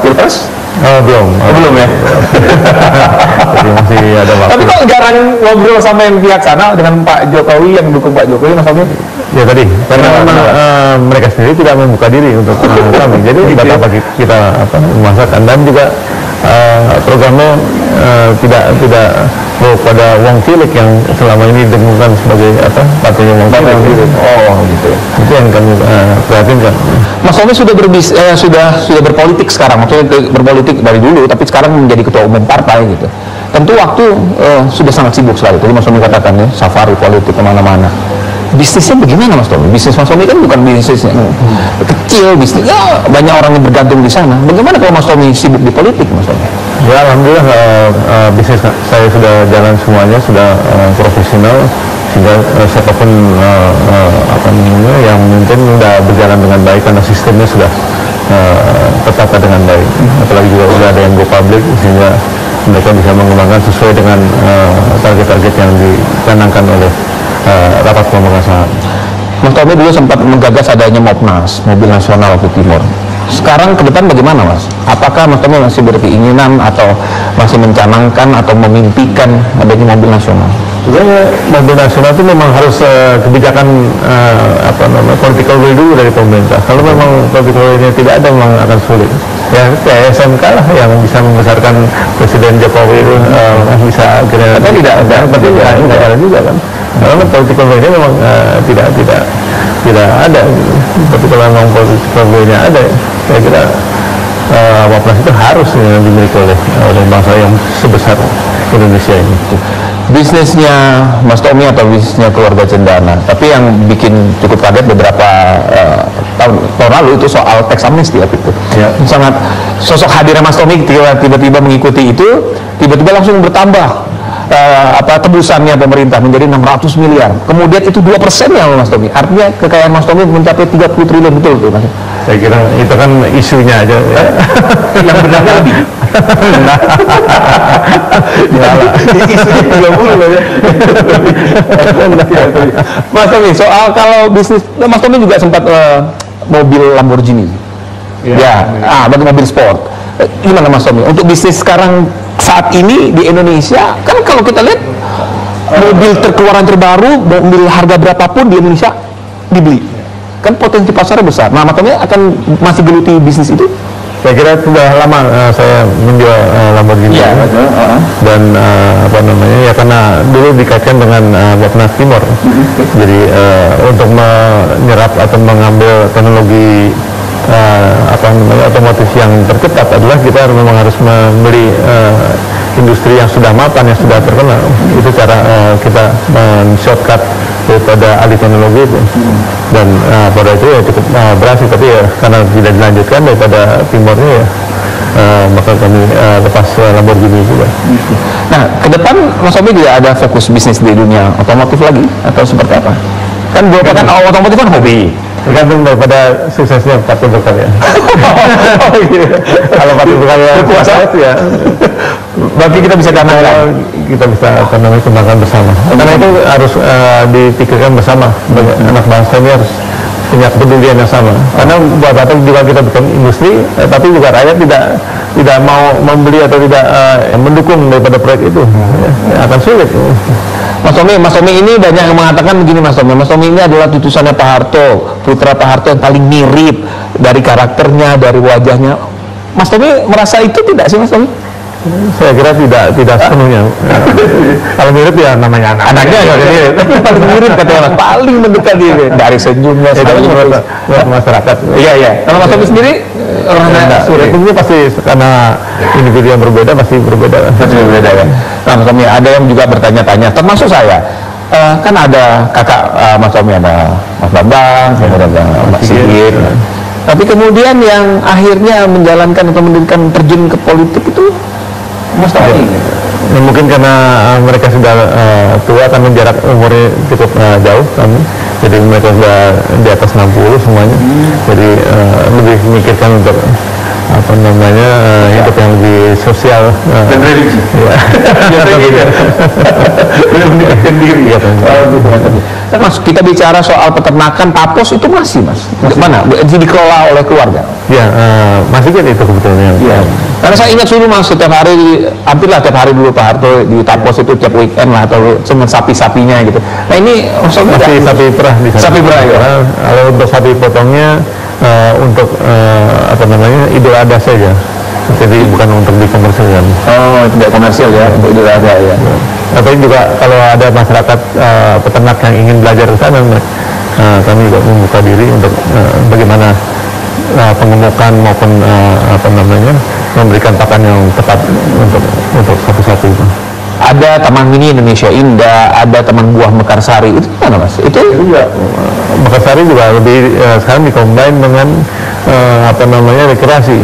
Pilpres? Belum. Belum ya? Jadi masih ada waktu. Tapi kok jarang ngobrol sama yang pihak sana dengan Pak Jokowi, yang dukung Pak Jokowi, Mas Tommy? Ya tadi, karena memang mereka sendiri tidak membuka diri untuk kami. Jadi betapa kita memasakkan, dan juga programnya tidak pada Wong Cilik yang selama ini didengungkan sebagai partainya Wong Cilik. Oh gitu. Itu yang kami perhatikan. Mas Tommy sudah berpolitik sekarang, maksudnya berpolitik dari dulu, tapi sekarang menjadi ketua umum partai gitu. Tentu waktu sudah sangat sibuk sekali. Tadi Mas Tommy katakan ya, safari politik kemana-mana. Bisnisnya bagaimana Mas Tommy? Bisnis Mas Tommy kan bukan bisnis yang kecil, bisnisnya banyak orang yang bergantung di sana. Bagaimana kalau Mas Tommy sibuk di politik, Mas Tommy? Ya alhamdulillah bisnis saya sudah jalan semuanya, sudah profesional, sehingga siapapun yang mungkin sudah berjalan dengan baik karena sistemnya sudah tertata dengan baik. Apalagi juga sudah ada yang go public, sehingga mereka bisa mengembangkan sesuai dengan target-target yang dicanangkan oleh rapat pemegang saham. Mas Tommy dulu sempat menggagas adanya Mopnas, mobil nasional ke Timur. Sekarang ke depan bagaimana Mas? Apakah Mas Tommy masih berkeinginan atau masih mencanangkan atau memimpikan adanya mobil nasional? Sebenarnya mobil nasional itu memang harus kebijakan political will dulu dari pemerintah. Kalau memang political will-nya tidak ada, memang akan sulit. Ya kayak SMK lah yang bisa membesarkan Presiden Jokowi itu bisa kira. Tapi tidak ada juga kan. Karena political will-nya memang tidak ada. Tapi kalau memang political will-nya ada, saya kira Wapres itu harus dimiliki oleh bangsa yang sebesar Indonesia ini. Bisnisnya Mas Tommy atau bisnisnya keluarga Cendana, tapi yang bikin cukup kaget beberapa tahun lalu itu soal tax amnesty itu. Ya. Sangat sosok hadirnya Mas Tommy tiba-tiba mengikuti itu, tiba-tiba langsung bertambah tebusannya pemerintah menjadi 600 miliar. Kemudian itu 2%-nya Mas Tommy. Artinya kekayaan Mas Tommy mencapai 30 triliun, betul tuh Mas? Saya kira itu kan isunya aja. Yang benarnya lebih. Isunya 30 loh ya. Mas Tommy, soal kalau bisnis, Mas Tommy juga sempat mobil Lamborghini. Bagi mobil sport. Gimana Mas Tommy? Untuk bisnis sekarang saat ini di Indonesia, kan kalau kita lihat mobil terkeluaran terbaru, mobil harga berapapun di Indonesia dibeli. Kan potensi pasarnya besar. Nah, makanya akan masih geluti bisnis itu? Saya kira sudah lama saya menjual Lamborghini. Ya, dan ya karena dulu dikaitkan dengan Wapnas Timur. Jadi untuk menyerap atau mengambil teknologi otomotif yang tercepat adalah kita memang harus membeli industri yang sudah mapan, yang sudah terkenal. Itu cara kita shortcut daripada alih teknologi itu. Dan pada itu ya cukup berhasil, tapi ya karena tidak dilanjutkan daripada Timurnya ya maka kami lepas Lamborghini juga. Nah, ke depan Mas Tommy tidak ada fokus bisnis di dunia otomotif lagi atau seperti apa? Kan beberapa kan otomotif kan hobi. Tergantung daripada suksesnya partai berkarya. Kalau partai berkarya berkuasa ya, berarti kita bisa kembangkan, kembangkan bersama. Karena itu harus dipikirkan bersama. Anak bangsa ini harus punya kepedulian yang sama. Karena buat apa juga kita bikin industri, tapi juga rakyat tidak mau membeli atau tidak mendukung daripada proyek itu, akan sulit. Mas Tommy ini banyak yang mengatakan begini Mas Tommy ini adalah tutusannya Pak Harto, putra Pak Harto yang paling mirip dari karakternya, dari wajahnya. Mas Tommy merasa itu tidak sih Mas Tommy? Saya kira tidak sepenuhnya. Kalau mirip ya namanya anaknya ya, tapi paling mirip katanya Mas, paling mendekat dia dari senyumnya buat masyarakat. Iya. Kalau Mas Tommy sendiri tentunya pasti karena individu yang berbeda pasti berbeda ya. Nah, Mas Tommy ada yang juga bertanya-tanya, termasuk saya. Kan ada kakak Mas Tommy, ada Mas Bambang, kemudian ada Mas Sigit. Tapi kemudian yang akhirnya menjalankan atau mendirikan terjun ke politik itu Mas Tommy. Ya, mungkin karena mereka sudah tua, karena jarak umurnya cukup jauh kami. Jadi mereka sudah di atas 60 semuanya. Jadi lebih memikirkan untuk hidup yang lebih sosial dan religi. Ya. Biasanya gitu. Belum diri. Mas, kita bicara soal peternakan tapos itu masih Mas? Mana? Dikelola oleh keluarga? Ya, masih kan itu sebetulnya. Ya. Karena saya ingat dulu Mas, setiap hari, hampirlah tiap hari dulu Pak Harto di tapos itu tiap weekend lah, atau cuma sapi-sapinya gitu. Nah ini masih sapi perah di sana. Sapi perah ya? Kalau untuk sapi potongnya, untuk apa namanya, Idul Adha saja. Jadi bukan untuk dikomersilkan. Oh, tidak komersil ya, untuk Idul Adha ya. Tapi juga kalau ada masyarakat peternak yang ingin belajar ke sana, kami juga membuka diri untuk bagaimana pengemukan maupun apa namanya, memberikan pakan yang tepat untuk sapi-sapi itu. Ada Taman Mini Indonesia Indah, ada Taman Buah Mekarsari, itu mana Mas? Itu juga Mekarsari juga lebih sekarang dikombin dengan apa namanya, rekreasi.